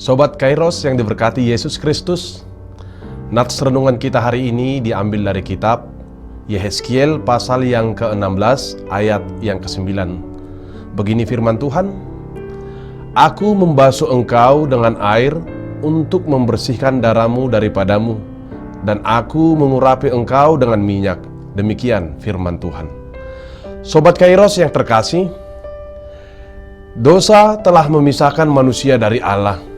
Sobat Kairos yang diberkati Yesus Kristus, nats renungan kita hari ini diambil dari kitab Yehezkiel pasal yang ke-16 ayat yang ke-9. Begini firman Tuhan, "Aku membasuh engkau dengan air untuk membersihkan darahmu daripadamu, dan aku mengurapi engkau dengan minyak." Demikian firman Tuhan. Sobat Kairos yang terkasih, dosa telah memisahkan manusia dari Allah.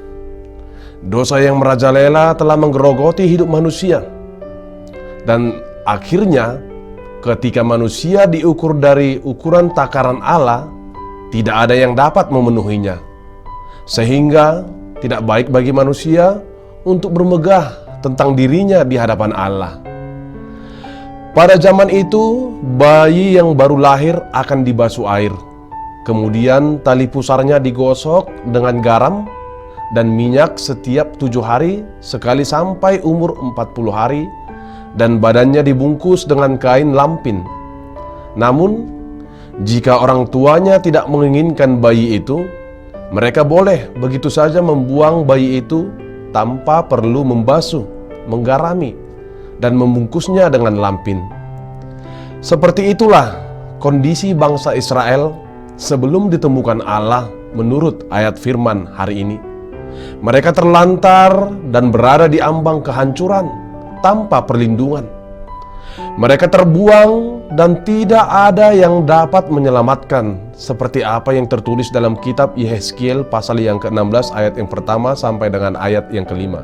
Dosa yang merajalela telah menggerogoti hidup manusia. Dan akhirnya, ketika manusia diukur dari ukuran takaran Allah, tidak ada yang dapat memenuhinya. Sehingga tidak baik bagi manusia untuk bermegah tentang dirinya di hadapan Allah. Pada zaman itu, bayi yang baru lahir akan dibasuh air. Kemudian tali pusarnya digosok dengan garam dan minyak setiap 7 hari sekali sampai umur 40 hari, dan badannya dibungkus dengan kain lampin. Namun, jika orang tuanya tidak menginginkan bayi itu, mereka boleh begitu saja membuang bayi itu tanpa perlu membasuh, menggarami, dan membungkusnya dengan lampin. Seperti itulah kondisi bangsa Israel sebelum ditemukan Allah menurut ayat firman hari ini. Mereka terlantar dan berada di ambang kehancuran tanpa perlindungan. Mereka terbuang dan tidak ada yang dapat menyelamatkan, seperti apa yang tertulis dalam kitab Yehezkiel pasal yang ke-16 ayat yang pertama sampai dengan ayat yang ke-5.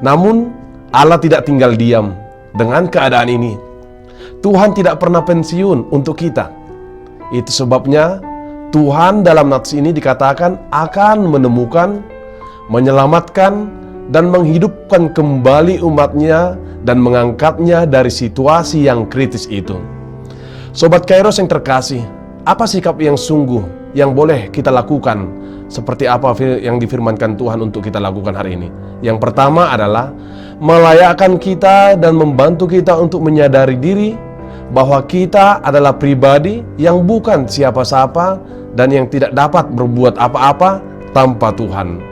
Namun Allah tidak tinggal diam dengan keadaan ini. Tuhan tidak pernah pensiun untuk kita. Itu sebabnya Tuhan dalam nats ini dikatakan akan menemukan, menyelamatkan, dan menghidupkan kembali umatnya dan mengangkatnya dari situasi yang kritis itu. Sobat Kairos yang terkasih, apa sikap yang sungguh yang boleh kita lakukan? Seperti apa yang difirmankan Tuhan untuk kita lakukan hari ini? Yang pertama adalah melayakkan kita dan membantu kita untuk menyadari diri bahwa kita adalah pribadi yang bukan siapa-siapa dan yang tidak dapat berbuat apa-apa tanpa Tuhan.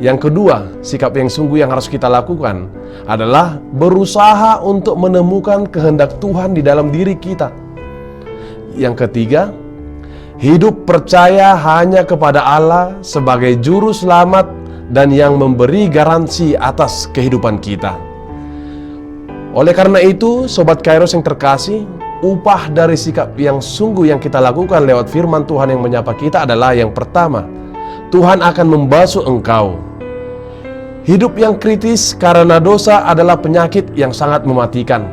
Yang kedua, sikap yang sungguh yang harus kita lakukan adalah berusaha untuk menemukan kehendak Tuhan di dalam diri kita. Yang ketiga, hidup percaya hanya kepada Allah sebagai juru selamat dan yang memberi garansi atas kehidupan kita. Oleh karena itu, Sobat Kairos yang terkasih, upah dari sikap yang sungguh yang kita lakukan lewat firman Tuhan yang menyapa kita adalah yang pertama, Tuhan akan membasuh engkau. Hidup yang kritis karena dosa adalah penyakit yang sangat mematikan.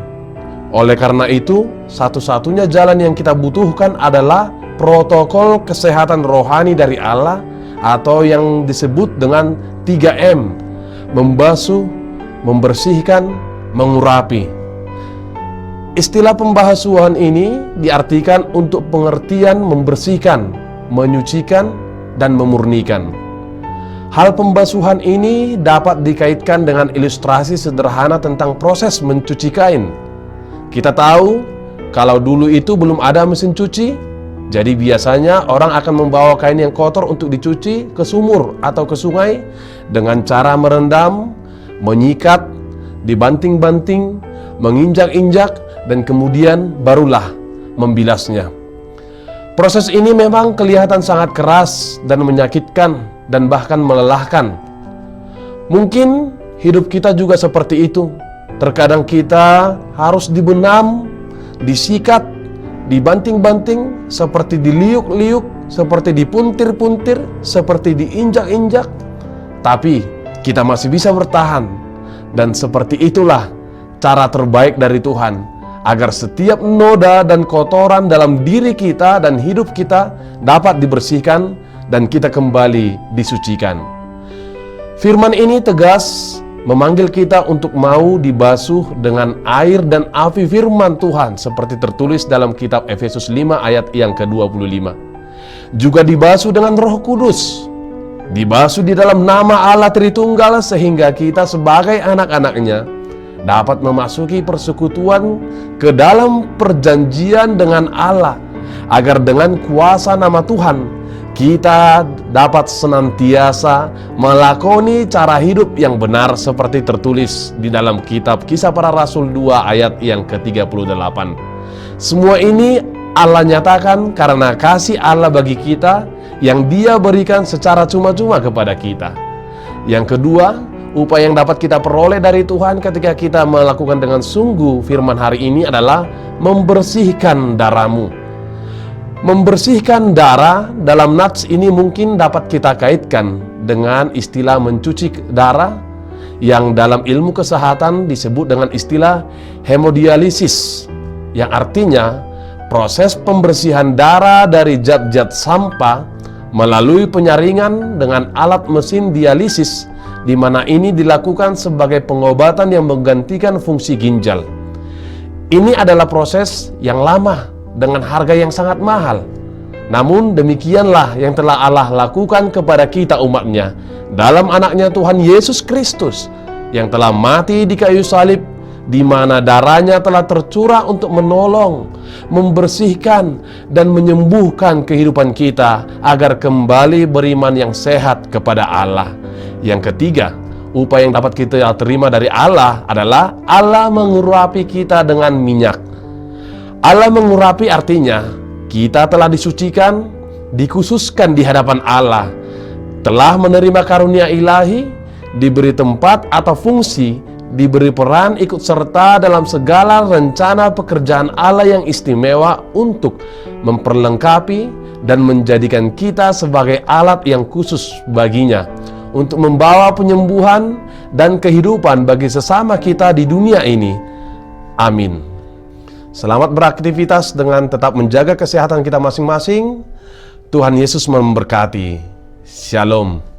Oleh karena itu, satu-satunya jalan yang kita butuhkan adalah protokol kesehatan rohani dari Allah, atau yang disebut dengan 3M: membasuh, membersihkan, mengurapi. Istilah pembasuhan ini diartikan untuk pengertian membersihkan, menyucikan, dan memurnikan. Hal pembasuhan ini dapat dikaitkan dengan ilustrasi sederhana tentang proses mencuci kain. Kita tahu kalau dulu itu belum ada mesin cuci, jadi biasanya orang akan membawa kain yang kotor untuk dicuci ke sumur atau ke sungai dengan cara merendam, menyikat, dibanting-banting, menginjak-injak, dan kemudian barulah membilasnya. Proses ini memang kelihatan sangat keras dan menyakitkan dan bahkan melelahkan. Mungkin hidup kita juga seperti itu. Terkadang kita harus dibenam, disikat, dibanting-banting, seperti diliuk-liuk, seperti dipuntir-puntir, seperti diinjak-injak. Tapi kita masih bisa bertahan. Dan seperti itulah cara terbaik dari Tuhan, agar setiap noda dan kotoran dalam diri kita dan hidup kita dapat dibersihkan dan kita kembali disucikan. Firman ini tegas memanggil kita untuk mau dibasuh dengan air dan api firman Tuhan, seperti tertulis dalam kitab Efesus 5 ayat yang ke-25. Juga dibasuh dengan Roh Kudus, dibasuh di dalam nama Allah Tritunggal, sehingga kita sebagai anak-anaknya dapat memasuki persekutuan ke dalam perjanjian dengan Allah, agar dengan kuasa nama Tuhan kita dapat senantiasa melakoni cara hidup yang benar seperti tertulis di dalam kitab Kisah Para Rasul 2 ayat yang ke-38. Semua ini Allah nyatakan karena kasih Allah bagi kita yang Dia berikan secara cuma-cuma kepada kita. Yang kedua, upaya yang dapat kita peroleh dari Tuhan ketika kita melakukan dengan sungguh firman hari ini adalah membersihkan darahmu. Membersihkan darah dalam nats ini mungkin dapat kita kaitkan dengan istilah mencuci darah yang dalam ilmu kesehatan disebut dengan istilah hemodialisis, yang artinya proses pembersihan darah dari zat-zat sampah melalui penyaringan dengan alat mesin dialisis, di mana ini dilakukan sebagai pengobatan yang menggantikan fungsi ginjal. Ini adalah proses yang lama dengan harga yang sangat mahal. Namun demikianlah yang telah Allah lakukan kepada kita umatnya dalam anaknya Tuhan Yesus Kristus yang telah mati di kayu salib, di mana darahnya telah tercurah untuk menolong, membersihkan, dan menyembuhkan kehidupan kita agar kembali beriman yang sehat kepada Allah. Yang ketiga, upaya yang dapat kita terima dari Allah adalah Allah mengurapi kita dengan minyak. Allah mengurapi artinya kita telah disucikan, dikhususkan di hadapan Allah, telah menerima karunia ilahi, diberi tempat atau fungsi, diberi peran ikut serta dalam segala rencana pekerjaan Allah yang istimewa untuk memperlengkapi dan menjadikan kita sebagai alat yang khusus baginya untuk membawa penyembuhan dan kehidupan bagi sesama kita di dunia ini. Amin. Selamat beraktivitas dengan tetap menjaga kesehatan kita masing-masing. Tuhan Yesus memberkati. Shalom.